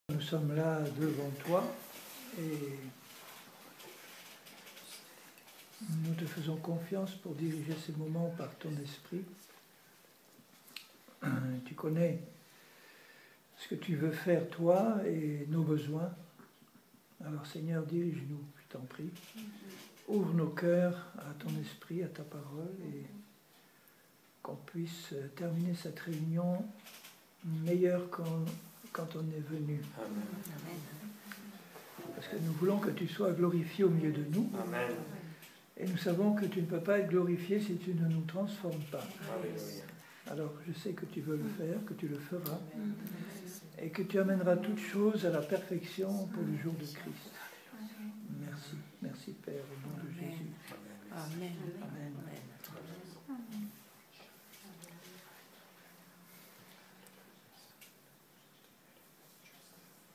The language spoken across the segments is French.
Nous sommes là devant toi et nous te faisons confiance pour diriger ces moments par ton esprit. Tu connais ce que tu veux faire toi et nos besoins. Alors Seigneur, dirige-nous, je t'en prie. Ouvre nos cœurs à ton esprit, à ta parole et qu'on puisse terminer cette réunion meilleure quand on est venu. Amen. Parce que nous voulons que tu sois glorifié au milieu de nous. Amen. Et nous savons que tu ne peux pas être glorifié si tu ne nous transformes pas. Alléluia. Alors je sais que tu veux le faire, que tu le feras, et que tu amèneras toutes choses à la perfection pour le jour de Christ. Merci, merci Père, au nom de Jésus. Amen. Amen.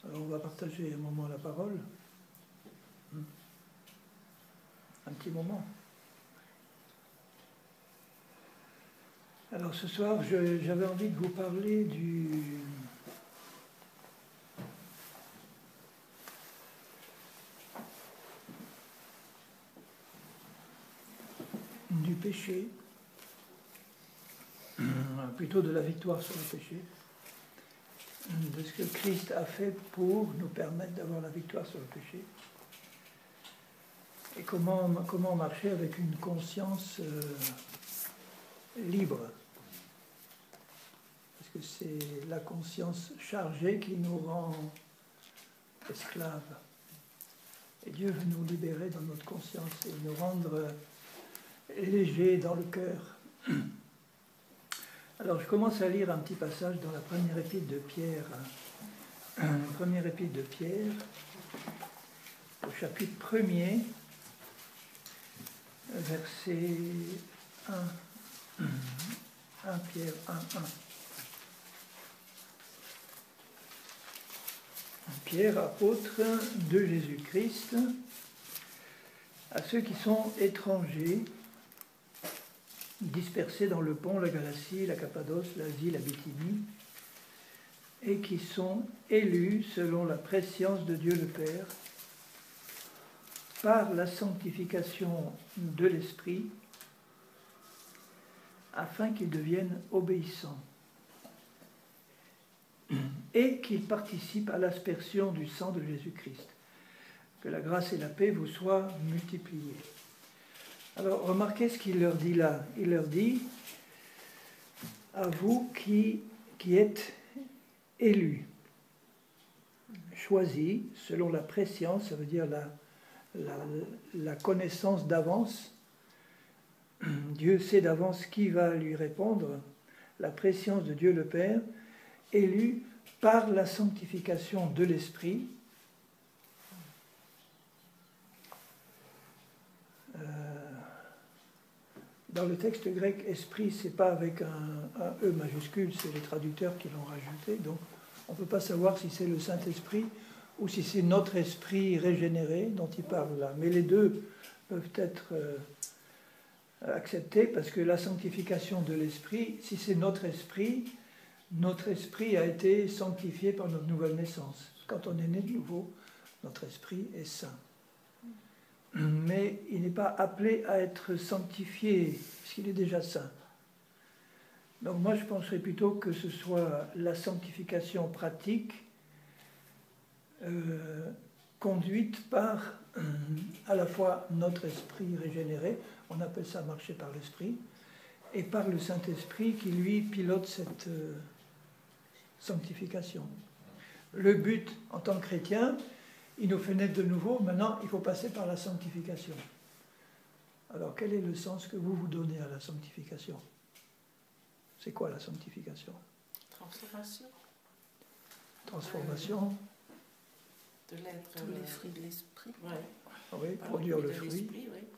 Alors on va partager un moment la parole. Un petit moment. Alors ce soir, j'avais envie de vous parler du péché, plutôt de la victoire sur le péché, de ce que Christ a fait pour nous permettre d'avoir la victoire sur le péché, et comment marcher avec une conscience libre. Parce que c'est la conscience chargée qui nous rend esclaves. Et Dieu veut nous libérer dans notre conscience et nous rendre légers dans le cœur. Alors je commence à lire un petit passage dans la première épître de Pierre. Première épître de Pierre, au chapitre 1er, verset 1. 1 Pierre 1, 1. Pierre, apôtre de Jésus-Christ, à ceux qui sont étrangers, dispersés dans le Pont, la Galatie, la Cappadoce, l'Asie, la Bithynie, et qui sont élus selon la prescience de Dieu le Père, par la sanctification de l'Esprit, afin qu'ils deviennent obéissants et qu'ils participent à l'aspersion du sang de Jésus-Christ. Que la grâce et la paix vous soient multipliées. Alors, remarquez ce qu'il leur dit là. Il leur dit, à vous qui êtes élus, choisis selon la prescience, ça veut dire la connaissance d'avance. Dieu sait d'avance qui va lui répondre, la prescience de Dieu le Père, élu par la sanctification de l'Esprit, dans le texte grec, esprit, c'est pas avec un E majuscule, c'est les traducteurs qui l'ont rajouté, donc on ne peut pas savoir si c'est le Saint-Esprit ou si c'est notre esprit régénéré dont il parle là. Mais les deux peuvent être acceptés parce que la sanctification de l'esprit, si c'est notre esprit a été sanctifié par notre nouvelle naissance. Quand on est né de nouveau, notre esprit est saint. Mais il n'est pas appelé à être sanctifié, puisqu'il est déjà saint. Donc moi je penserais plutôt que ce soit la sanctification pratique conduite par à la fois notre esprit régénéré, on appelle ça marcher par l'esprit, et par le Saint-Esprit qui lui pilote cette sanctification. Le but en tant que chrétien, il nous fait naître de nouveau, maintenant il faut passer par la sanctification. Alors quel est le sens que vous donnez à la sanctification? C'est quoi la sanctification? Transformation. Transformation. De l'être. Tous les fruits de l'esprit. Ouais. Oui, produire le fruit. Oui.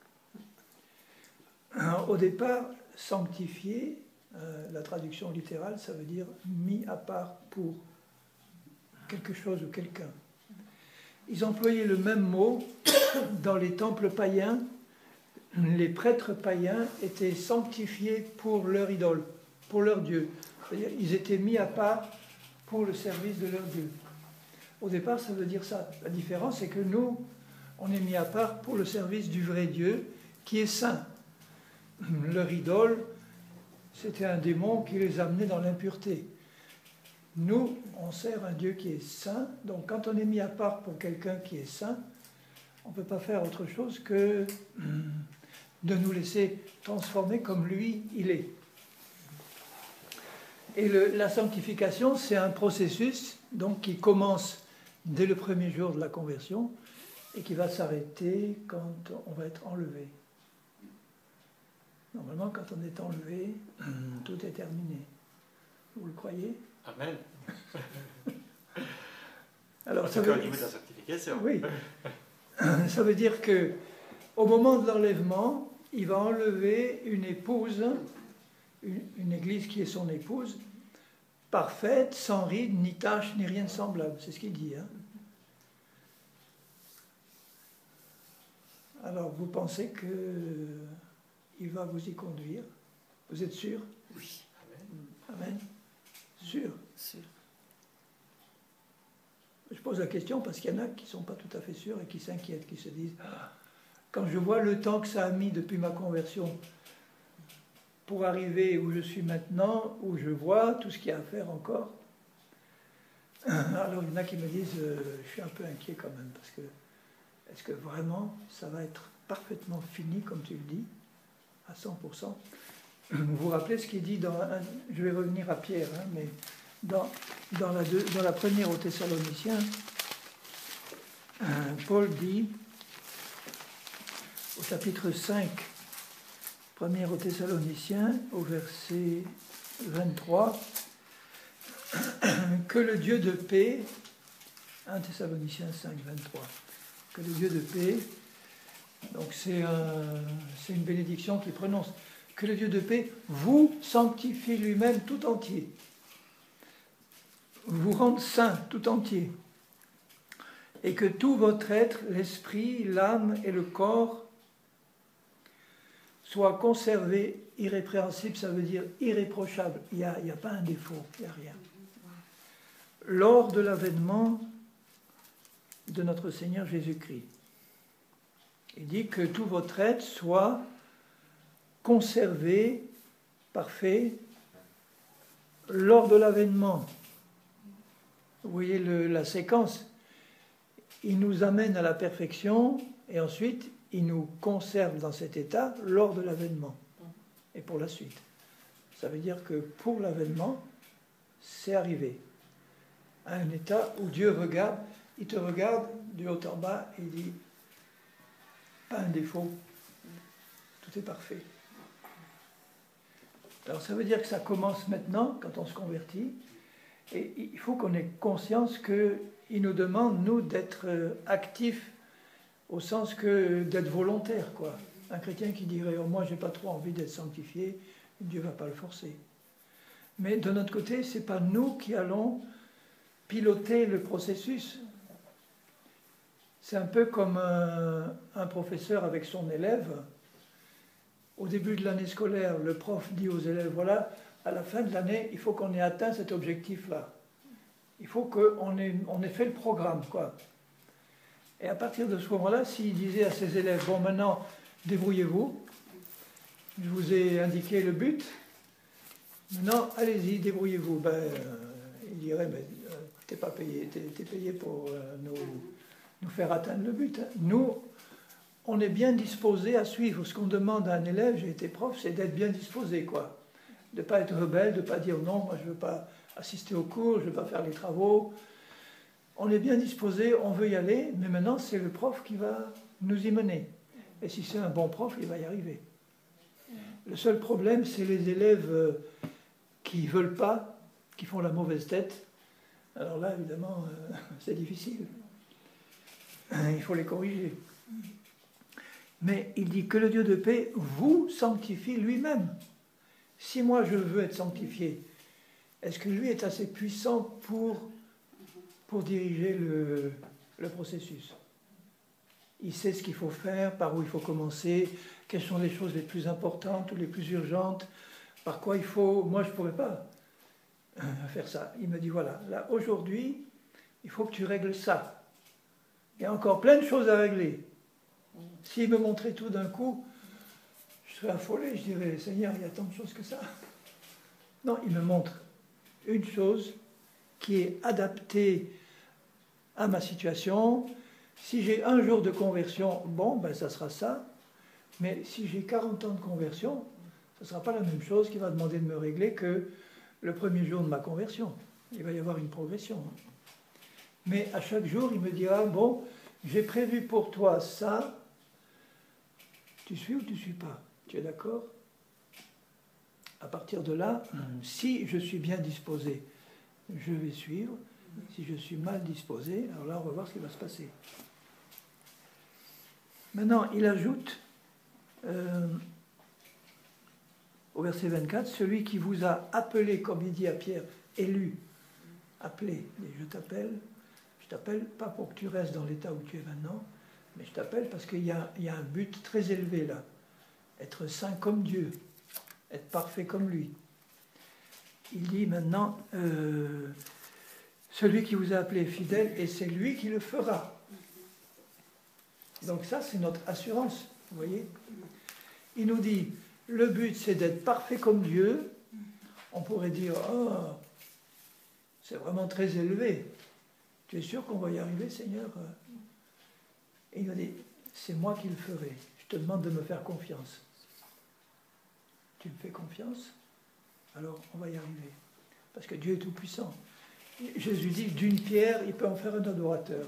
Au départ, sanctifier, la traduction littérale, ça veut dire mis à part pour quelque chose ou quelqu'un. Ils employaient le même mot dans les temples païens. Les prêtres païens étaient sanctifiés pour leur idole, pour leur Dieu. C'est-à-dire ils étaient mis à part pour le service de leur Dieu. Au départ, ça veut dire ça. La différence, c'est que nous, on est mis à part pour le service du vrai Dieu, qui est saint. Leur idole, c'était un démon qui les amenait dans l'impureté. Nous, on sert un Dieu qui est saint, donc quand on est mis à part pour quelqu'un qui est saint, on ne peut pas faire autre chose que de nous laisser transformer comme lui, il est. Et la sanctification, c'est un processus donc, qui commence dès le premier jour de la conversion et qui va s'arrêter quand on va être enlevé. Normalement, quand on est enlevé, tout est terminé. Vous le croyez? Amen. Alors, ça veut dire au niveau de la sanctification. Oui. Ça veut dire que au moment de l'enlèvement, il va enlever une épouse, une église qui est son épouse, parfaite, sans ride, ni tache, ni rien de semblable. C'est ce qu'il dit. Hein. Alors, vous pensez qu'il va vous y conduire? Vous êtes sûr? Oui. Amen. Sûr? Sûr. Je pose la question parce qu'il y en a qui ne sont pas tout à fait sûrs et qui s'inquiètent, qui se disent « Quand je vois le temps que ça a mis depuis ma conversion pour arriver où je suis maintenant, où je vois tout ce qu'il y a à faire encore, alors il y en a qui me disent je suis un peu inquiet quand même, parce que est-ce que vraiment ça va être parfaitement fini, comme tu le dis, à 100%? Vous vous rappelez ce qu'il dit dans... Je vais revenir à Pierre, hein, mais dans la première aux Thessaloniciens, Paul dit, au chapitre 5, première aux Thessaloniciens, au verset 23, que le Dieu de paix, 1 Thessaloniciens 5, 23, que le Dieu de paix, donc c'est une bénédiction qu'il prononce, que le Dieu de paix vous sanctifie lui-même tout entier, vous rende saint tout entier, et que tout votre être, l'esprit, l'âme et le corps soient conservés irrépréhensibles, ça veut dire irréprochables, il n'y a pas un défaut, il n'y a rien. Lors de l'avènement de notre Seigneur Jésus-Christ. Il dit que tout votre être soit conservé, parfait, lors de l'avènement. Vous voyez la séquence. Il nous amène à la perfection et ensuite il nous conserve dans cet état lors de l'avènement et pour la suite. Ça veut dire que pour l'avènement, c'est arrivé à un état où Dieu regarde, il te regarde du haut en bas et il dit pas un défaut, tout est parfait. Alors ça veut dire que ça commence maintenant quand on se convertit et il faut qu'on ait conscience qu'il nous demande, nous, d'être actifs au sens que d'être volontaire, quoi. Un chrétien qui dirait oh, moi j'ai pas trop envie d'être sanctifié, Dieu va pas le forcer. Mais de notre côté, c'est pas nous qui allons piloter le processus. C'est un peu comme un professeur avec son élève. Au début de l'année scolaire, le prof dit aux élèves voilà, à la fin de l'année, il faut qu'on ait atteint cet objectif-là. Il faut qu'on ait fait le programme, quoi. Et à partir de ce moment-là, s'il disait à ses élèves, bon maintenant, débrouillez-vous, je vous ai indiqué le but, maintenant, allez-y, débrouillez-vous. Il dirait, mais t'es pas payé, t'es payé pour nous faire atteindre le but. Hein. Nous, on est bien disposé à suivre. Ce qu'on demande à un élève, j'ai été prof, c'est d'être bien disposé, quoi. De ne pas être rebelle, de ne pas dire non, moi je ne veux pas assister aux cours, je ne veux pas faire les travaux. On est bien disposé, on veut y aller, mais maintenant c'est le prof qui va nous y mener. Et si c'est un bon prof, il va y arriver. Le seul problème, c'est les élèves qui ne veulent pas, qui font la mauvaise tête. Alors là, évidemment, c'est difficile. Il faut les corriger. Mais il dit que le Dieu de paix vous sanctifie lui-même. Si moi je veux être sanctifié, est-ce que lui est assez puissant pour diriger le processus? Il sait ce qu'il faut faire, par où il faut commencer, quelles sont les choses les plus importantes ou les plus urgentes, par quoi il faut... Moi je ne pourrais pas faire ça. Il me dit voilà, là aujourd'hui, il faut que tu règles ça. Il y a encore plein de choses à régler. S'il me montrait tout d'un coup, je serais affolé, je dirais, Seigneur, il y a tant de choses que ça. Non, il me montre une chose qui est adaptée à ma situation. Si j'ai un jour de conversion, bon, ben ça sera ça. Mais si j'ai 40 ans de conversion, ce ne sera pas la même chose qu'il va demander de me régler que le premier jour de ma conversion. Il va y avoir une progression. Mais à chaque jour, il me dira, bon, j'ai prévu pour toi ça. Tu suis ou tu ne suis pas? Tu es d'accord? À partir de là, si je suis bien disposé, je vais suivre. Si je suis mal disposé, alors là, on va voir ce qui va se passer. Maintenant, il ajoute, au verset 24, celui qui vous a appelé, comme il dit à Pierre, élu, appelé, et je t'appelle pas pour que tu restes dans l'état où tu es maintenant, mais je t'appelle parce qu'il y a un but très élevé là, être saint comme Dieu, être parfait comme lui. Il dit maintenant, celui qui vous a appelé est fidèle et c'est lui qui le fera. Donc ça, c'est notre assurance, vous voyez. Il nous dit, le but c'est d'être parfait comme Dieu. On pourrait dire, oh, c'est vraiment très élevé. Tu es sûr qu'on va y arriver, Seigneur? Et il nous dit, c'est moi qui le ferai. Je te demande de me faire confiance. Tu me fais confiance? Alors on va y arriver. Parce que Dieu est tout-puissant. Jésus dit, d'une pierre, il peut en faire un adorateur.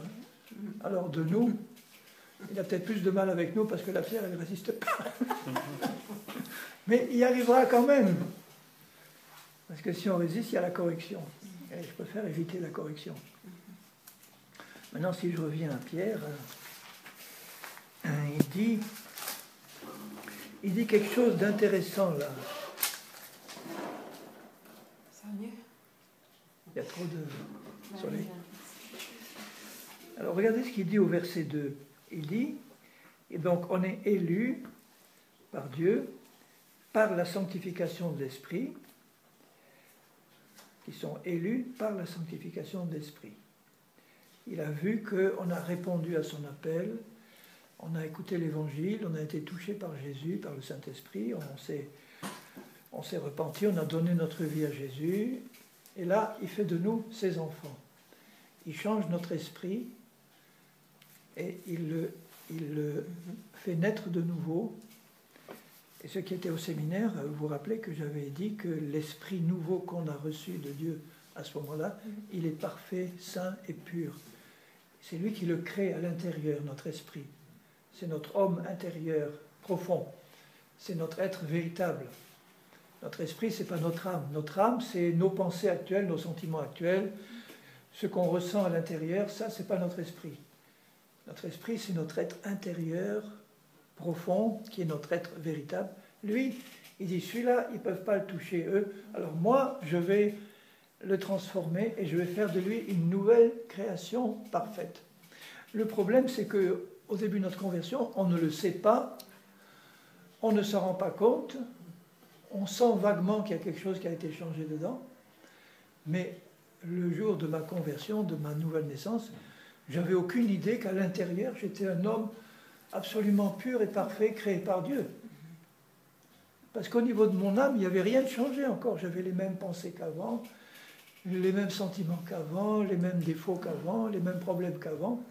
Alors de nous, il a peut-être plus de mal avec nous parce que la pierre, elle ne résiste pas. Mais il y arrivera quand même. Parce que si on résiste, il y a la correction. Et je préfère éviter la correction. Maintenant, si je reviens à Pierre, il dit quelque chose d'intéressant là. Ça mieux. Il y a trop de soleil. Alors regardez ce qu'il dit au verset 2. Il dit, et donc on est élu par Dieu, par la sanctification de l'Esprit, qui sont élus par la sanctification de l'Esprit. Il a vu qu'on a répondu à son appel, on a écouté l'Évangile, on a été touché par Jésus, par le Saint-Esprit, on s'est repenti, on a donné notre vie à Jésus, et là, il fait de nous ses enfants. Il change notre esprit, et il le fait naître de nouveau. Et ceux qui étaient au séminaire, vous vous rappelez que j'avais dit que l'esprit nouveau qu'on a reçu de Dieu à ce moment-là, il est parfait, saint et pur. C'est lui qui le crée à l'intérieur, notre esprit. C'est notre homme intérieur profond. C'est notre être véritable. Notre esprit, ce n'est pas notre âme. Notre âme, c'est nos pensées actuelles, nos sentiments actuels. Ce qu'on ressent à l'intérieur, ça, ce n'est pas notre esprit. Notre esprit, c'est notre être intérieur, profond, qui est notre être véritable. Lui, il dit, celui-là, ils ne peuvent pas le toucher, eux. Alors moi, je vais le transformer et je vais faire de lui une nouvelle création parfaite. Le problème, c'est qu'au début de notre conversion, on ne le sait pas, on ne s'en rend pas compte, on sent vaguement qu'il y a quelque chose qui a été changé dedans, mais le jour de ma conversion, de ma nouvelle naissance, j'avais aucune idée qu'à l'intérieur, j'étais un homme absolument pur et parfait, créé par Dieu. Parce qu'au niveau de mon âme, il n'y avait rien de changé encore. J'avais les mêmes pensées qu'avant, les mêmes sentiments qu'avant, les mêmes défauts qu'avant, les mêmes problèmes qu'avant.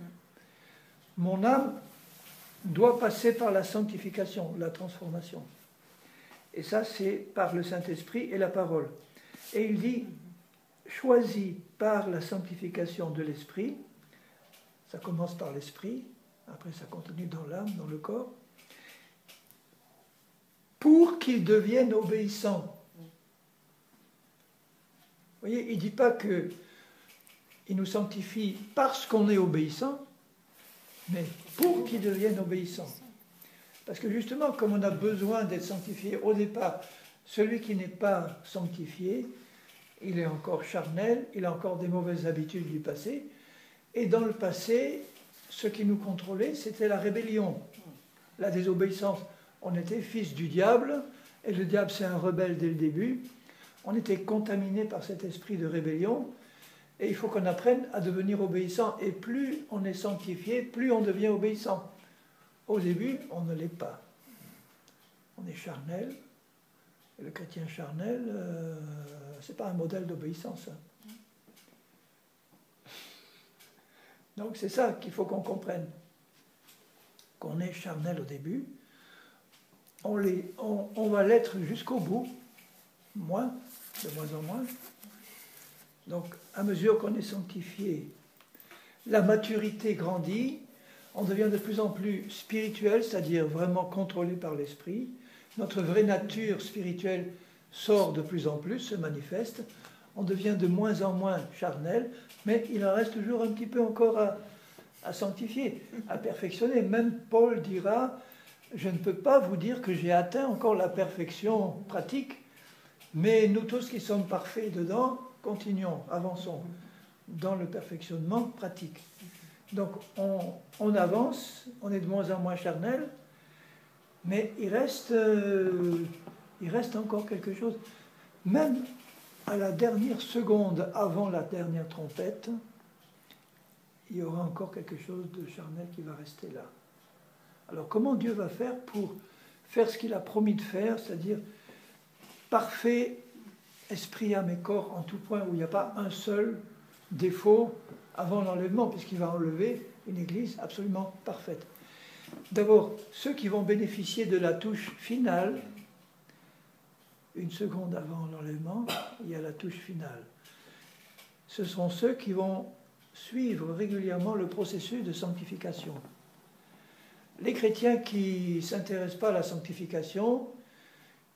Mon âme doit passer par la sanctification, la transformation. Et ça, c'est par le Saint-Esprit et la parole. Et il dit, choisi par la sanctification de l'Esprit, ça commence par l'Esprit, après ça continue dans l'âme, dans le corps, pour qu'ils deviennent obéissants. Vous voyez, il ne dit pas qu'il nous sanctifie parce qu'on est obéissant, mais pour qu'ils deviennent obéissants. Parce que justement, comme on a besoin d'être sanctifié au départ, celui qui n'est pas sanctifié, il est encore charnel, il a encore des mauvaises habitudes du passé, et dans le passé, ce qui nous contrôlait, c'était la rébellion, la désobéissance. On était fils du diable, et le diable c'est un rebelle dès le début. On était contaminé par cet esprit de rébellion, Et il faut qu'on apprenne à devenir obéissant. Et plus on est sanctifié, plus on devient obéissant. Au début, on ne l'est pas. On est charnel. Et le chrétien charnel, c'est pas un modèle d'obéissance. Donc c'est ça qu'il faut qu'on comprenne. Qu'on est charnel au début. On va l'être jusqu'au bout. De moins en moins. Donc, à mesure qu'on est sanctifié, la maturité grandit, on devient de plus en plus spirituel, c'est-à-dire vraiment contrôlé par l'esprit. Notre vraie nature spirituelle sort de plus en plus, se manifeste. On devient de moins en moins charnel, mais il en reste toujours un petit peu encore à sanctifier, à perfectionner. Même Paul dira, je ne peux pas vous dire que j'ai atteint encore la perfection pratique, mais nous tous qui sommes parfaits dedans, continuons, avançons dans le perfectionnement pratique. Donc on avance, on est de moins en moins charnel, mais il reste encore quelque chose. Même à la dernière seconde avant la dernière trompette, il y aura encore quelque chose de charnel qui va rester là. Alors comment Dieu va faire pour faire ce qu'il a promis de faire, c'est-à-dire parfait, esprit, âme et corps en tout point, où il n'y a pas un seul défaut avant l'enlèvement, puisqu'il va enlever une église absolument parfaite. D'abord, ceux qui vont bénéficier de la touche finale, une seconde avant l'enlèvement, il y a la touche finale. Ce sont ceux qui vont suivre régulièrement le processus de sanctification. Les chrétiens qui ne s'intéressent pas à la sanctification,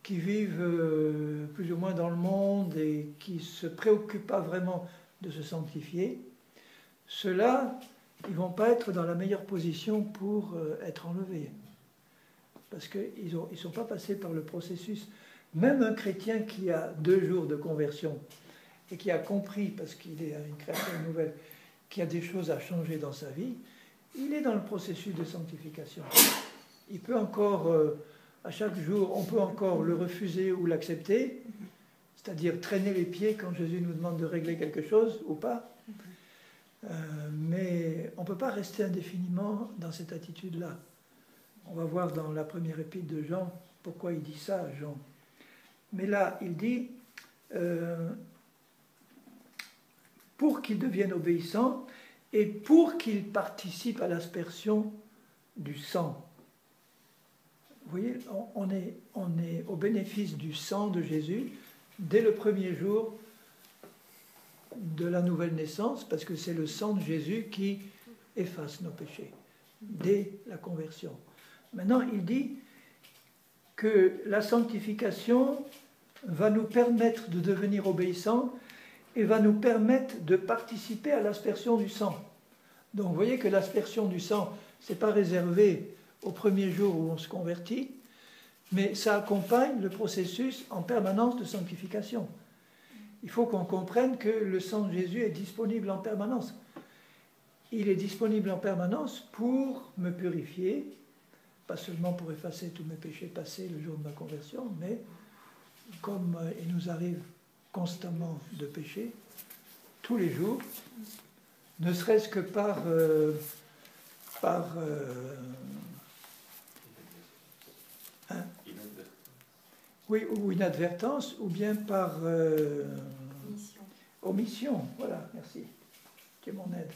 qui vivent plus ou moins dans le monde et qui ne se préoccupent pas vraiment de se sanctifier, ceux-là, ils ne vont pas être dans la meilleure position pour être enlevés. Parce qu'ils ne sont pas passés par le processus. Même un chrétien qui a 2 jours de conversion et qui a compris, parce qu'il est une créature nouvelle, qu'il y a des choses à changer dans sa vie, il est dans le processus de sanctification. Il peut encore... à chaque jour, on peut encore le refuser ou l'accepter, c'est-à-dire traîner les pieds quand Jésus nous demande de régler quelque chose ou pas. Mais on ne peut pas rester indéfiniment dans cette attitude-là. On va voir dans la première épître de Jean pourquoi il dit ça, Jean. Mais là, il dit, pour qu'ils deviennent obéissants et pour qu'ils participent à l'aspersion du sang. Vous voyez, on est au bénéfice du sang de Jésus dès le premier jour de la nouvelle naissance, parce que c'est le sang de Jésus qui efface nos péchés, dès la conversion. Maintenant, il dit que la sanctification va nous permettre de devenir obéissants et va nous permettre de participer à l'aspersion du sang. Donc, vous voyez que l'aspersion du sang, ce n'est pas réservé au premier jour où on se convertit, mais ça accompagne le processus en permanence de sanctification. Il faut qu'on comprenne que le sang de Jésus est disponible en permanence. Il est disponible en permanence pour me purifier, pas seulement pour effacer tous mes péchés passés le jour de ma conversion, mais comme il nous arrive constamment de pécher, tous les jours, ne serait-ce que par oui, ou inadvertance, ou bien par omission. Voilà, merci. Tu es mon aide.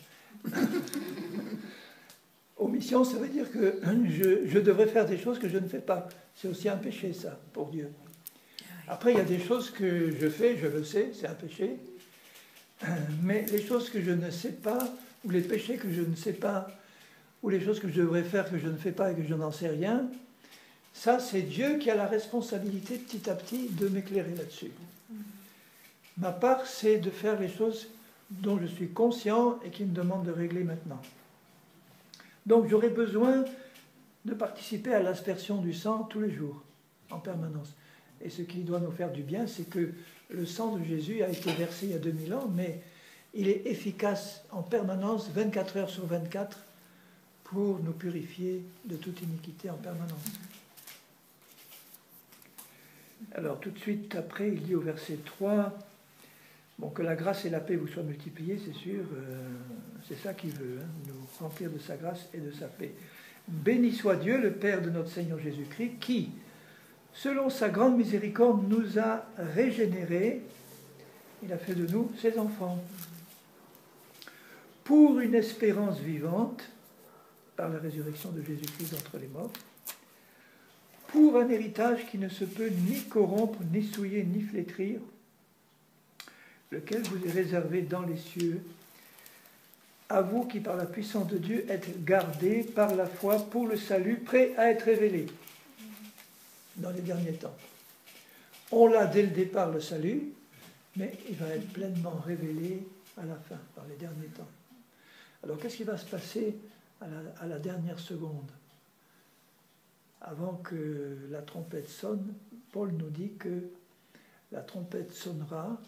Omission, ça veut dire que je devrais faire des choses que je ne fais pas. C'est aussi un péché, ça, pour Dieu. Après, il y a des choses que je fais, je le sais, c'est un péché. Mais les choses que je ne sais pas, ou les péchés que je ne sais pas, ou les choses que je devrais faire que je ne fais pas et que je n'en sais rien, ça, c'est Dieu qui a la responsabilité petit à petit de m'éclairer là-dessus. Ma part, c'est de faire les choses dont je suis conscient et qui me demandent de régler maintenant. Donc, j'aurai besoin de participer à l'aspersion du sang tous les jours, en permanence. Et ce qui doit nous faire du bien, c'est que le sang de Jésus a été versé il y a 2000 ans, mais il est efficace en permanence, 24 heures sur 24, pour nous purifier de toute iniquité en permanence. Alors tout de suite après, il dit au verset 3, « Bon, que la grâce et la paix vous soient multipliées, c'est sûr, c'est ça qu'il veut, hein, nous remplir de sa grâce et de sa paix. Béni soit Dieu, le Père de notre Seigneur Jésus-Christ, qui, selon sa grande miséricorde, nous a régénérés, il a fait de nous ses enfants, pour une espérance vivante, par la résurrection de Jésus-Christ d'entre les morts, pour un héritage qui ne se peut ni corrompre, ni souiller, ni flétrir, lequel vous est réservé dans les cieux, à vous qui, par la puissance de Dieu, êtes gardés par la foi pour le salut, prêt à être révélé dans les derniers temps. On l'a dès le départ, le salut, mais il va être pleinement révélé à la fin, dans les derniers temps. Alors, qu'est-ce qui va se passer à la dernière seconde? Avant que la trompette sonne, Paul nous dit que la trompette sonnera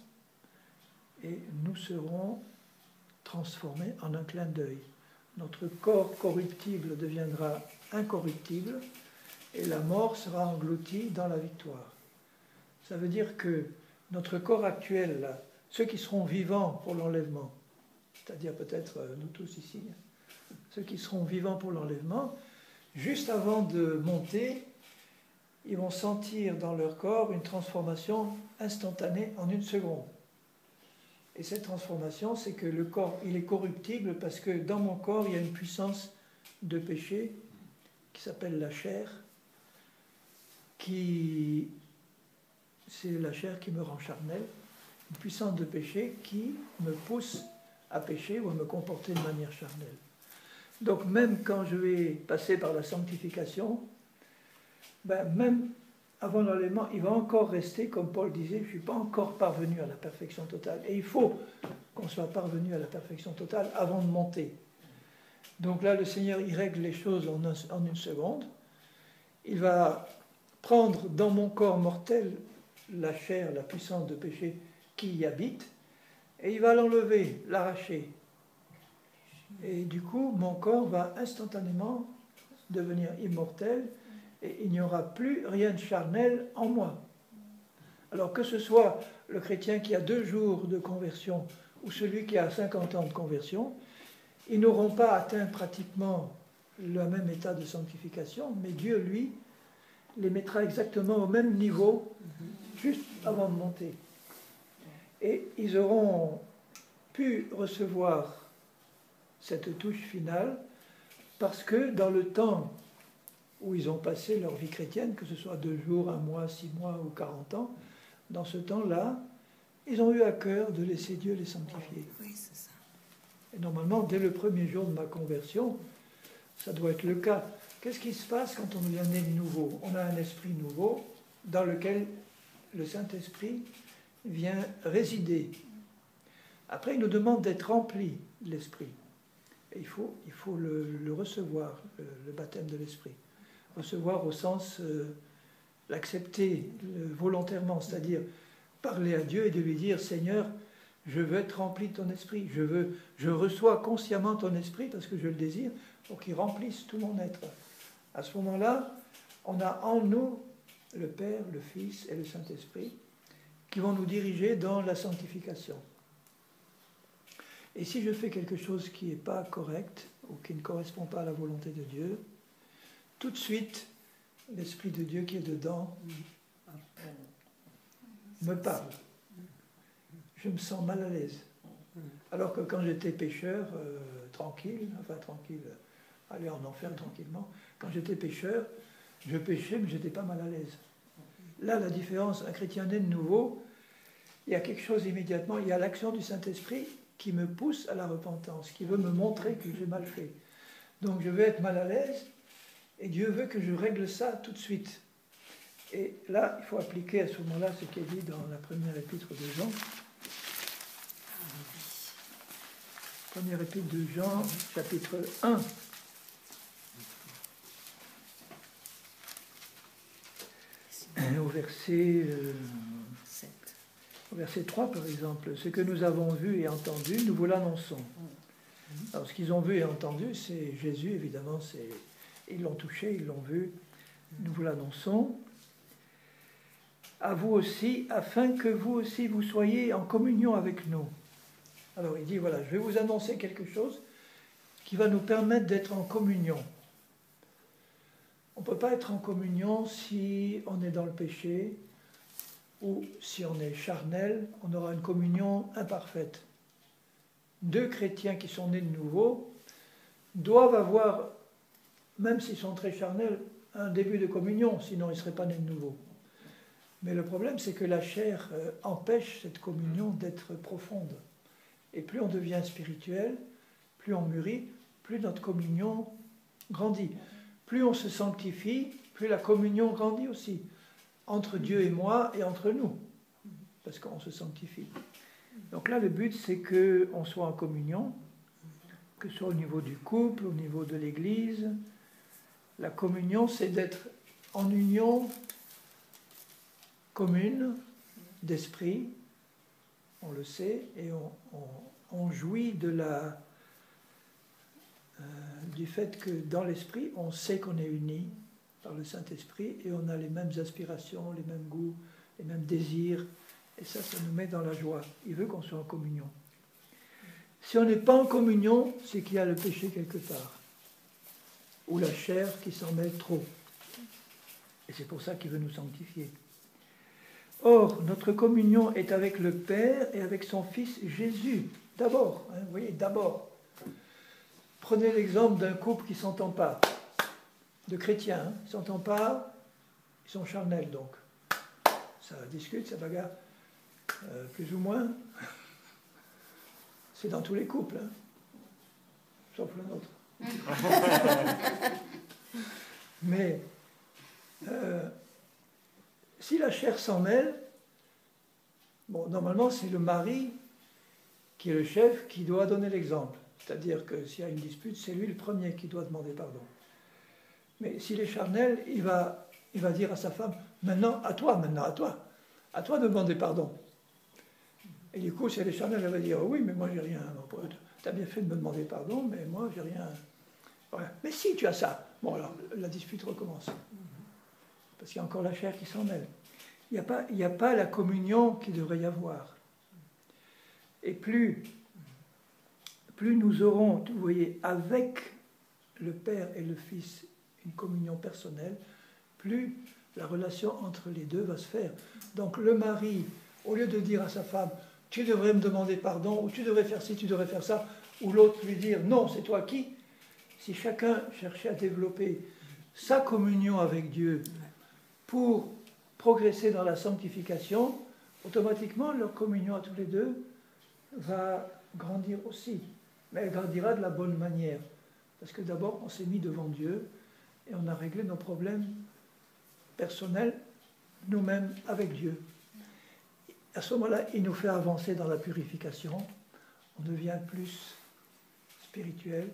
et nous serons transformés en un clin d'œil. Notre corps corruptible deviendra incorruptible et la mort sera engloutie dans la victoire. Ça veut dire que notre corps actuel, là, ceux qui seront vivants pour l'enlèvement, c'est-à-dire peut-être nous tous ici, ceux qui seront vivants pour l'enlèvement, juste avant de monter, ils vont sentir dans leur corps une transformation instantanée en une seconde. Et cette transformation, c'est que le corps, il est corruptible parce que dans mon corps, il y a une puissance de péché qui s'appelle la chair, c'est la chair qui me rend charnel, une puissance de péché qui me pousse à pécher ou à me comporter de manière charnelle. Donc même quand je vais passer par la sanctification, même avant l'enlèvement, il va encore rester, comme Paul disait, je ne suis pas encore parvenu à la perfection totale. Et il faut qu'on soit parvenu à la perfection totale avant de monter. Donc là, le Seigneur, il règle les choses en une seconde. Il va prendre dans mon corps mortel la chair, la puissance de péché qui y habite, et il va l'enlever, l'arracher. Et du coup, mon corps va instantanément devenir immortel, et il n'y aura plus rien de charnel en moi. Alors que ce soit le chrétien qui a 2 jours de conversion ou celui qui a 50 ans de conversion, ils n'auront pas atteint pratiquement le même état de sanctification, mais Dieu, lui, les mettra exactement au même niveau, juste avant de monter. Et ils auront pu recevoir cette touche finale parce que dans le temps où ils ont passé leur vie chrétienne, que ce soit 2 jours, 1 mois, 6 mois ou 40 ans, dans ce temps-là, ils ont eu à cœur de laisser Dieu les sanctifier. Oui, c'est ça. Et normalement, dès le premier jour de ma conversion, ça doit être le cas. Qu'est-ce qui se passe quand on devient né de nouveau? On a un esprit nouveau dans lequel le Saint-Esprit vient résider. Après, il nous demande d'être rempli de l'Esprit. Et il faut le recevoir, le baptême de l'Esprit. Recevoir au sens l'accepter volontairement, c'est-à-dire parler à Dieu et de lui dire « Seigneur, je veux être rempli de ton Esprit, je reçois consciemment ton Esprit parce que je le désire, pour qu'il remplisse tout mon être. » À ce moment-là, on a en nous le Père, le Fils et le Saint-Esprit qui vont nous diriger dans la sanctification. Et si je fais quelque chose qui n'est pas correct ou qui ne correspond pas à la volonté de Dieu, tout de suite, l'Esprit de Dieu qui est dedans me parle. Je me sens mal à l'aise. Alors que quand j'étais pécheur, tranquille, aller en enfer tranquillement, quand j'étais pécheur, je péchais, mais je n'étais pas mal à l'aise. Là, la différence, un chrétien né de nouveau, il y a quelque chose immédiatement, il y a l'action du Saint-Esprit qui me pousse à la repentance, qui veut me montrer que j'ai mal fait. Donc je vais être mal à l'aise, et Dieu veut que je règle ça tout de suite. Et là, il faut appliquer à ce moment-là ce qui est dit dans la première épître de Jean. Première épître de Jean, chapitre 1. Au verset 3, par exemple, ce que nous avons vu et entendu, nous vous l'annonçons. Alors, ce qu'ils ont vu et entendu, c'est Jésus, évidemment, ils l'ont touché, ils l'ont vu, nous vous l'annonçons, à vous aussi, afin que vous aussi vous soyez en communion avec nous. Alors il dit, voilà, je vais vous annoncer quelque chose qui va nous permettre d'être en communion. On ne peut pas être en communion si on est dans le péché, ou si on est charnel, on aura une communion imparfaite. Deux chrétiens qui sont nés de nouveau doivent avoir, même s'ils sont très charnels, un début de communion, sinon ils ne seraient pas nés de nouveau. Mais le problème, c'est que la chair empêche cette communion d'être profonde. Et plus on devient spirituel, plus on mûrit, plus notre communion grandit. Plus on se sanctifie, plus la communion grandit aussi, entre Dieu et moi et entre nous, parce qu'on se sanctifie. Donc là, le but, c'est qu'on soit en communion, que ce soit au niveau du couple, au niveau de l'Église. La communion, c'est d'être en union commune d'esprit, on le sait, et on jouit du fait que dans l'esprit, on sait qu'on est unis par le Saint-Esprit et on a les mêmes aspirations, les mêmes goûts, les mêmes désirs, et ça nous met dans la joie. Il veut qu'on soit en communion. Si on n'est pas en communion, c'est qu'il y a le péché quelque part, ou la chair qui s'en mêle trop. Et c'est pour ça qu'il veut nous sanctifier. Or, notre communion est avec le Père et avec son Fils Jésus. D'abord, vous voyez, d'abord. Prenez l'exemple d'un couple qui ne s'entend pas, de chrétiens, ils ne s'entendent pas, ils sont charnels donc. Ça discute, ça bagarre, plus ou moins. C'est dans tous les couples, sauf le nôtre. Mais si la chair s'en mêle, bon, normalement c'est le mari qui est le chef qui doit donner l'exemple. C'est-à-dire que s'il y a une dispute, c'est lui le premier qui doit demander pardon. Mais s'il est charnel, il va dire à sa femme, maintenant à toi de demander pardon. Et du coup, si elle est charnelle, elle va dire, oui, mais moi j'ai rien, tu as bien fait de me demander pardon, mais moi j'ai rien. Voilà. Mais si tu as ça, bon alors la dispute recommence. Parce qu'il y a encore la chair qui s'en mêle. Il n'y a pas la communion qu'il devrait y avoir. Et plus nous aurons, vous voyez, avec le Père et le Fils, une communion personnelle, plus la relation entre les deux va se faire. Donc le mari, au lieu de dire à sa femme, tu devrais me demander pardon, ou tu devrais faire ci, tu devrais faire ça, ou l'autre lui dire, non, c'est toi qui, si chacun cherchait à développer sa communion avec Dieu pour progresser dans la sanctification, automatiquement leur communion à tous les deux va grandir aussi. Mais elle grandira de la bonne manière. Parce que d'abord, on s'est mis devant Dieu et on a réglé nos problèmes personnels nous-mêmes avec Dieu. À ce moment-là, il nous fait avancer dans la purification. On devient plus spirituel.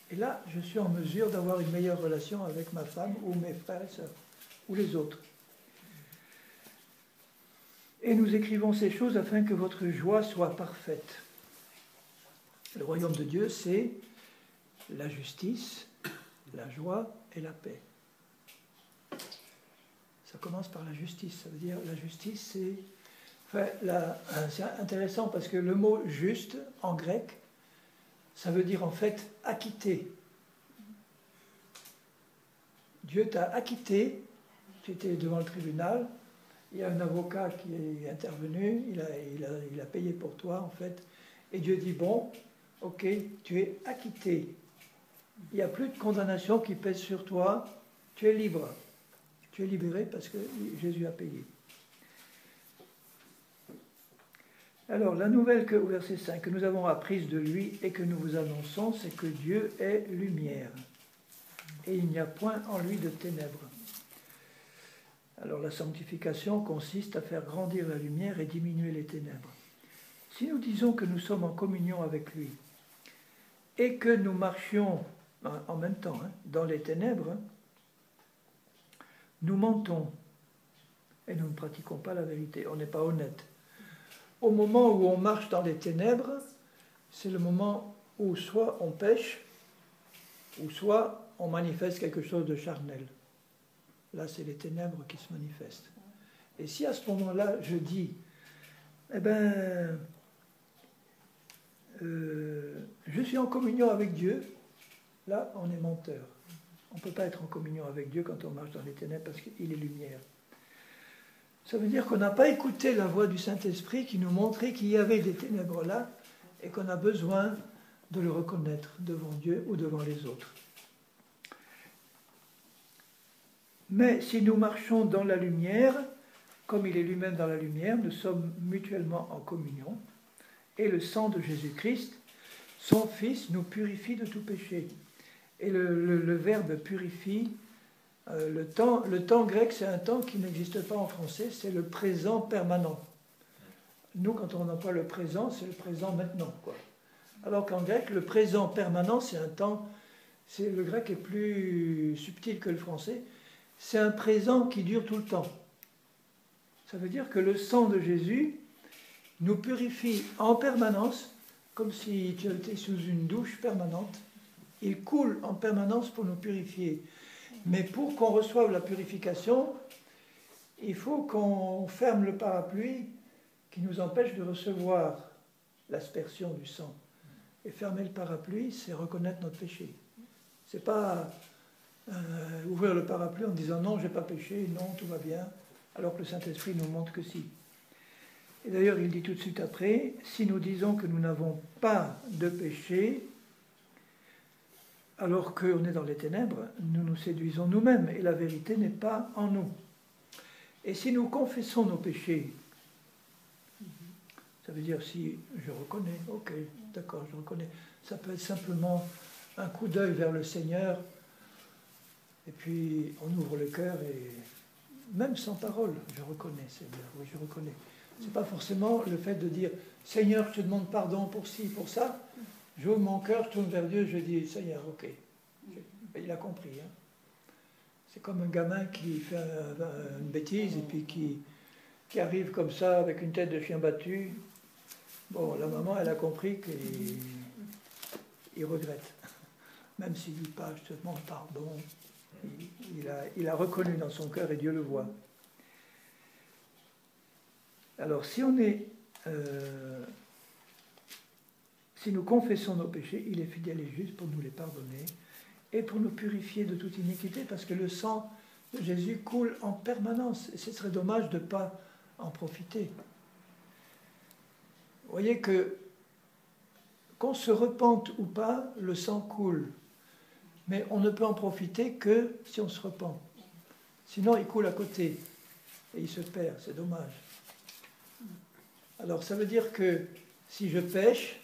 Et là, je suis en mesure d'avoir une meilleure relation avec ma femme ou mes frères et sœurs, ou les autres. Et nous écrivons ces choses afin que votre joie soit parfaite. Le royaume de Dieu, c'est la justice, la joie et la paix. Ça commence par la justice. Ça veut dire, la justice, c'est... Enfin, c'est intéressant parce que le mot « juste » en grec, ça veut dire en fait « acquitter ». Dieu t'a acquitté, tu étais devant le tribunal, il y a un avocat qui est intervenu, il a payé pour toi en fait, et Dieu dit « bon, ok, tu es acquitté, il n'y a plus de condamnation qui pèse sur toi, tu es libre, tu es libéré parce que Jésus a payé ». Alors, la nouvelle au verset 5 que nous avons apprise de lui et que nous vous annonçons, c'est que Dieu est lumière et il n'y a point en lui de ténèbres. Alors, la sanctification consiste à faire grandir la lumière et diminuer les ténèbres. Si nous disons que nous sommes en communion avec lui et que nous marchions en même temps dans les ténèbres, nous mentons et nous ne pratiquons pas la vérité. On n'est pas honnête. Au moment où on marche dans les ténèbres, c'est le moment où soit on pêche, ou soit on manifeste quelque chose de charnel. Là, c'est les ténèbres qui se manifestent. Et si à ce moment-là, je dis, eh ben, je suis en communion avec Dieu, là, on est menteur. On ne peut pas être en communion avec Dieu quand on marche dans les ténèbres parce qu'il est lumière. Ça veut dire qu'on n'a pas écouté la voix du Saint-Esprit qui nous montrait qu'il y avait des ténèbres là et qu'on a besoin de le reconnaître devant Dieu ou devant les autres. Mais si nous marchons dans la lumière, comme il est lui-même dans la lumière, nous sommes mutuellement en communion et le sang de Jésus-Christ, son Fils, nous purifie de tout péché. Et le verbe purifie, le temps grec, c'est un temps qui n'existe pas en français, c'est le présent permanent. Nous, quand on emploie le présent, c'est le présent maintenant, quoi. Alors qu'en grec, le présent permanent, c'est un temps, le grec est plus subtil que le français, c'est un présent qui dure tout le temps. Ça veut dire que le sang de Jésus nous purifie en permanence, comme si tu étais sous une douche permanente. Il coule en permanence pour nous purifier. Mais pour qu'on reçoive la purification, il faut qu'on ferme le parapluie qui nous empêche de recevoir l'aspersion du sang. Et fermer le parapluie, c'est reconnaître notre péché. C'est pas ouvrir le parapluie en disant non, j'ai pas péché, non, tout va bien, alors que le Saint-Esprit nous montre que si. Et d'ailleurs, il dit tout de suite après, si nous disons que nous n'avons pas de péché, alors qu'on est dans les ténèbres, nous nous séduisons nous-mêmes et la vérité n'est pas en nous. Et si nous confessons nos péchés, ça veut dire si je reconnais, ok, d'accord, je reconnais. Ça peut être simplement un coup d'œil vers le Seigneur, et puis on ouvre le cœur et même sans parole, je reconnais, Seigneur, oui, je reconnais. C'est pas forcément le fait de dire Seigneur, je te demande pardon pour ci, pour ça. J'ouvre mon cœur, je tourne vers Dieu, je dis Seigneur, ok. Il a compris. Hein. C'est comme un gamin qui fait une bêtise et puis qui arrive comme ça avec une tête de chien battu. Bon, la maman, elle a compris qu'il regrette. Même s'il ne dit pas je te demande pardon, il a reconnu dans son cœur et Dieu le voit. Alors, si nous confessons nos péchés, il est fidèle et juste pour nous les pardonner et pour nous purifier de toute iniquité, parce que le sang de Jésus coule en permanence. Et ce serait dommage de ne pas en profiter. Vous voyez qu'on se repente ou pas, le sang coule. Mais on ne peut en profiter que si on se repent. Sinon, il coule à côté et il se perd. C'est dommage. Alors, ça veut dire que si je pêche,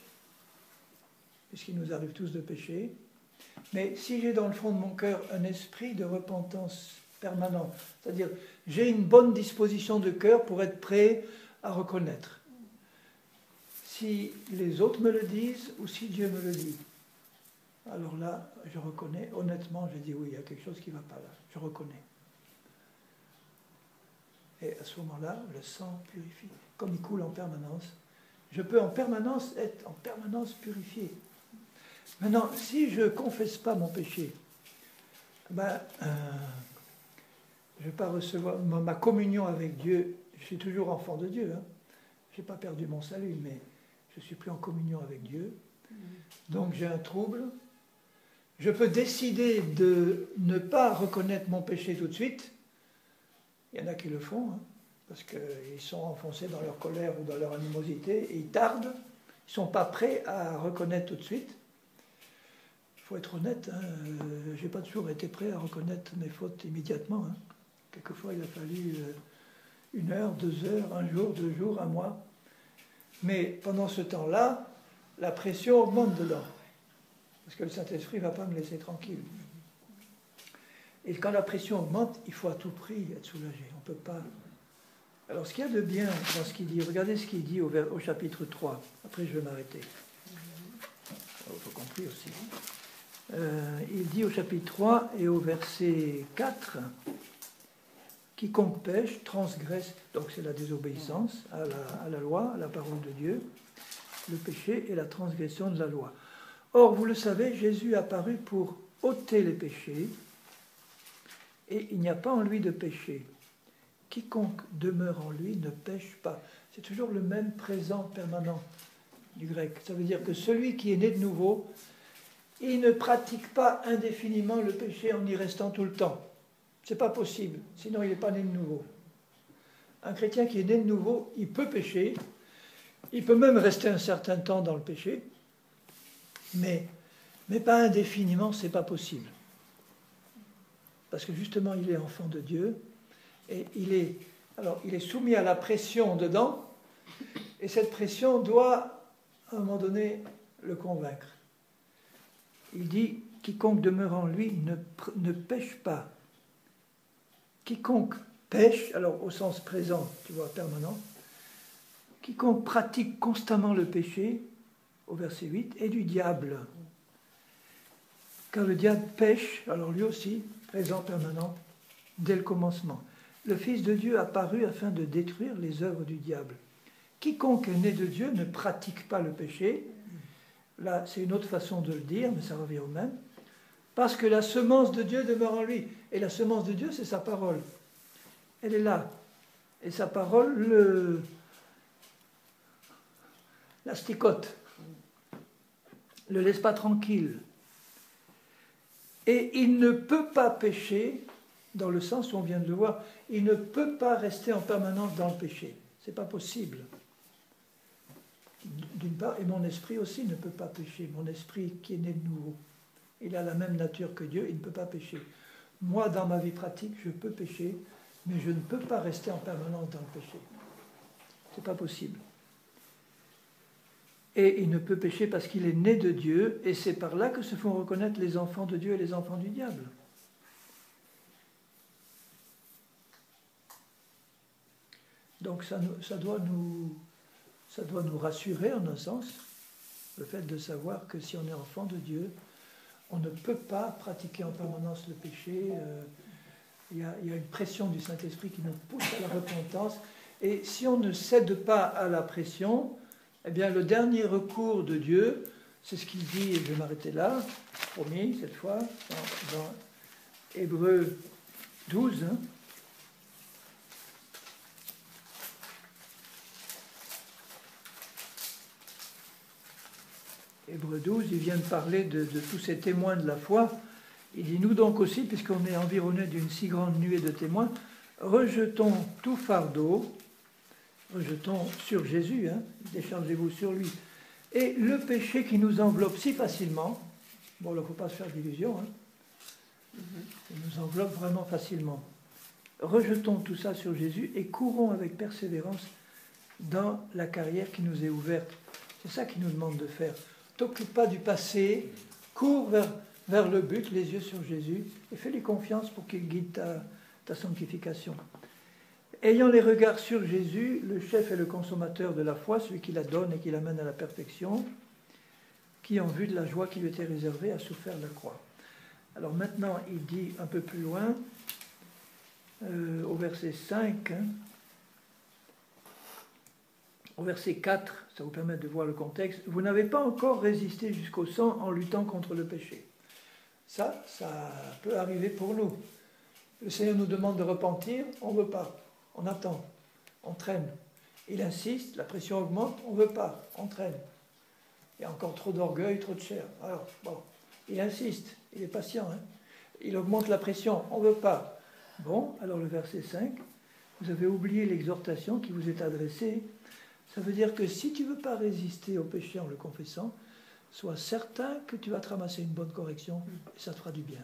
puisqu'il nous arrive tous de pécher, mais si j'ai dans le fond de mon cœur un esprit de repentance permanent, c'est-à-dire j'ai une bonne disposition de cœur pour être prêt à reconnaître. Si les autres me le disent ou si Dieu me le dit, alors là, je reconnais, honnêtement, je dis oui, il y a quelque chose qui ne va pas là, je reconnais. Et à ce moment-là, le sang purifie. Comme il coule en permanence, je peux en permanence être en permanence purifié. Maintenant, si je ne confesse pas mon péché, je ne vais pas recevoir ma communion avec Dieu. Je suis toujours enfant de Dieu. Hein. Je n'ai pas perdu mon salut, mais je ne suis plus en communion avec Dieu. Donc j'ai un trouble. Je peux décider de ne pas reconnaître mon péché tout de suite. Il y en a qui le font, hein, parce qu'ils sont enfoncés dans leur colère ou dans leur animosité, et ils tardent, ils ne sont pas prêts à reconnaître tout de suite. Il faut être honnête, hein, je n'ai pas toujours été prêt à reconnaître mes fautes immédiatement. Hein. Quelquefois, il a fallu 1 heure, 2 heures, 1 jour, 2 jours, 1 mois. Mais pendant ce temps-là, la pression augmente dedans, parce que le Saint-Esprit ne va pas me laisser tranquille. Et quand la pression augmente, il faut à tout prix être soulagé. On ne peut pas. Alors, ce qu'il y a de bien dans ce qu'il dit, regardez ce qu'il dit au chapitre 3. Après, je vais m'arrêter. Il faut compris aussi. Il dit au chapitre 3 et au verset 4, quiconque pêche, transgresse, donc c'est la désobéissance à la loi, à la parole de Dieu, le péché et la transgression de la loi. Or, vous le savez, Jésus est apparu pour ôter les péchés, et il n'y a pas en lui de péché. quiconque demeure en lui ne pêche pas. C'est toujours le même présent permanent du grec. Ça veut dire que celui qui est né de nouveau, il ne pratique pas indéfiniment le péché en y restant tout le temps. C'est pas possible, sinon il n'est pas né de nouveau. Un chrétien qui est né de nouveau, il peut pécher, il peut même rester un certain temps dans le péché, mais pas indéfiniment, c'est pas possible. Parce que justement, il est enfant de Dieu, et il est soumis à la pression dedans, et cette pression doit, à un moment donné, le convaincre. Il dit, quiconque demeure en lui ne pêche pas. Quiconque pêche, alors au sens présent, tu vois, permanent, quiconque pratique constamment le péché, au verset 8, est du diable. Car le diable pêche, alors lui aussi, présent permanent, dès le commencement. Le Fils de Dieu apparut afin de détruire les œuvres du diable. Quiconque est né de Dieu ne pratique pas le péché. Là, c'est une autre façon de le dire, mais ça revient au même. Parce que la semence de Dieu demeure en lui. Et la semence de Dieu, c'est sa parole. Elle est là. Et sa parole l'asticote. Le laisse pas tranquille. Et il ne peut pas pécher, dans le sens où on vient de le voir, il ne peut pas rester en permanence dans le péché. C'est pas possible. D'une part, et mon esprit aussi ne peut pas pécher. Mon esprit qui est né de nouveau, il a la même nature que Dieu, il ne peut pas pécher. Moi, dans ma vie pratique, je peux pécher, mais je ne peux pas rester en permanence dans le péché. C'est pas possible. Et il ne peut pécher parce qu'il est né de Dieu, et c'est par là que se font reconnaître les enfants de Dieu et les enfants du diable. Donc ça doit nous rassurer en un sens, le fait de savoir que si on est enfant de Dieu, on ne peut pas pratiquer en permanence le péché. Il y a une pression du Saint-Esprit qui nous pousse à la repentance. Et si on ne cède pas à la pression, eh bien le dernier recours de Dieu, c'est ce qu'il dit, et je vais m'arrêter là, promis cette fois, dans Hébreux 12, hein. Hébreux 12, il vient de parler de tous ces témoins de la foi. Il dit, nous donc aussi, puisqu'on est environné d'une si grande nuée de témoins, rejetons tout fardeau, rejetons sur Jésus, hein, déchargez-vous sur lui, et le péché qui nous enveloppe si facilement, bon, il ne faut pas se faire d'illusions, hein, il nous enveloppe vraiment facilement. Rejetons tout ça sur Jésus et courons avec persévérance dans la carrière qui nous est ouverte. C'est ça qu'il nous demande de faire. T'occupe pas du passé, cours vers le but, les yeux sur Jésus, et fais-lui confiance pour qu'il guide ta sanctification. Ayant les regards sur Jésus, le chef et le consommateur de la foi, celui qui la donne et qui l'amène à la perfection, qui, en vue de la joie qui lui était réservée, a souffert la croix. Alors maintenant, il dit un peu plus loin, au verset 5, hein, au verset 4, ça vous permet de voir le contexte, vous n'avez pas encore résisté jusqu'au sang en luttant contre le péché. Ça peut arriver pour nous. Le Seigneur nous demande de repentir, on ne veut pas, on attend, on traîne. Il insiste, la pression augmente, on ne veut pas, on traîne. Il y a encore trop d'orgueil, trop de chair. Alors, bon, il insiste, il est patient, hein. Il augmente la pression, on ne veut pas. Bon, alors le verset 5, vous avez oublié l'exhortation qui vous est adressée. Ça veut dire que si tu ne veux pas résister au péché en le confessant, sois certain que tu vas te ramasser une bonne correction et ça te fera du bien.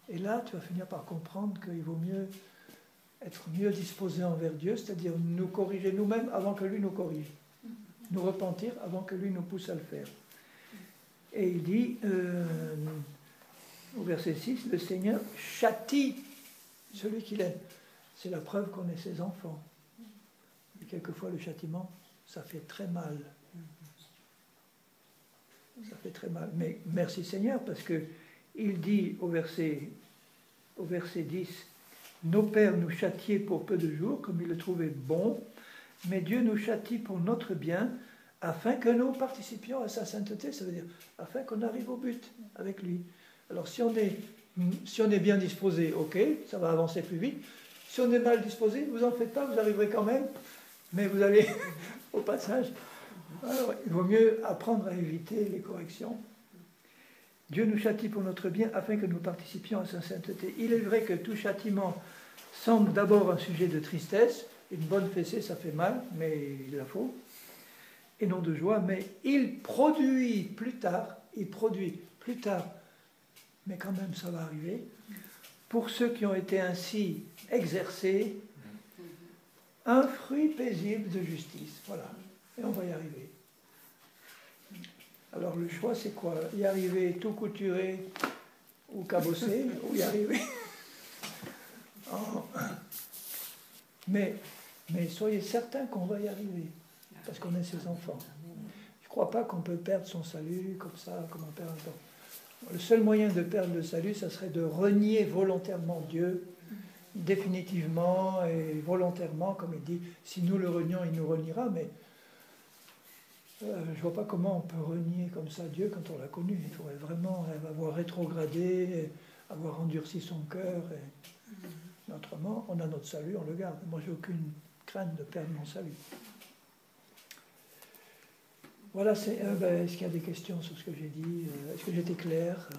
Et là, tu vas finir par comprendre qu'il vaut mieux être mieux disposé envers Dieu, c'est-à-dire nous corriger nous-mêmes avant que lui nous corrige. Nous repentir avant que lui nous pousse à le faire. Et il dit, au verset 6, le Seigneur châtie celui qu'il aime. C'est la preuve qu'on est ses enfants. Et quelquefois, le châtiment, ça fait très mal. Ça fait très mal. Mais merci Seigneur, parce qu'il dit au verset 10, nos pères nous châtiaient pour peu de jours, comme ils le trouvaient bon, mais Dieu nous châtie pour notre bien, afin que nous participions à sa sainteté, ça veut dire afin qu'on arrive au but avec lui. Alors si on est bien disposé, ok, ça va avancer plus vite. Si on est mal disposé, vous en faites pas, vous arriverez quand même, mais vous allez au passage. Alors, il vaut mieux apprendre à éviter les corrections. Dieu nous châtie pour notre bien afin que nous participions à sa sainteté. Il est vrai que tout châtiment semble d'abord un sujet de tristesse. Une bonne fessée, ça fait mal, mais il la faut. Et non de joie, mais il produit plus tard, mais quand même ça va arriver, pour ceux qui ont été ainsi exercés, un fruit paisible de justice. Voilà, et on va y arriver. Alors le choix c'est quoi? Y arriver tout couturé ou cabossé, ou y arriver. Mais soyez certains qu'on va y arriver, parce qu'on est ses enfants. Je ne crois pas qu'on peut perdre son salut comme ça, comme on perd un temps. Le seul moyen de perdre le salut, ça serait de renier volontairement Dieu, définitivement et volontairement, comme il dit, si nous le renions, il nous reniera, mais je ne vois pas comment on peut renier comme ça Dieu quand on l'a connu. Il faudrait vraiment avoir rétrogradé, avoir endurci son cœur. Et autrement, on a notre salut, on le garde. Moi, j'ai aucune crainte de perdre mon salut. Voilà, est-ce qu'il y a des questions sur ce que j'ai dit? Est-ce que j'étais clair?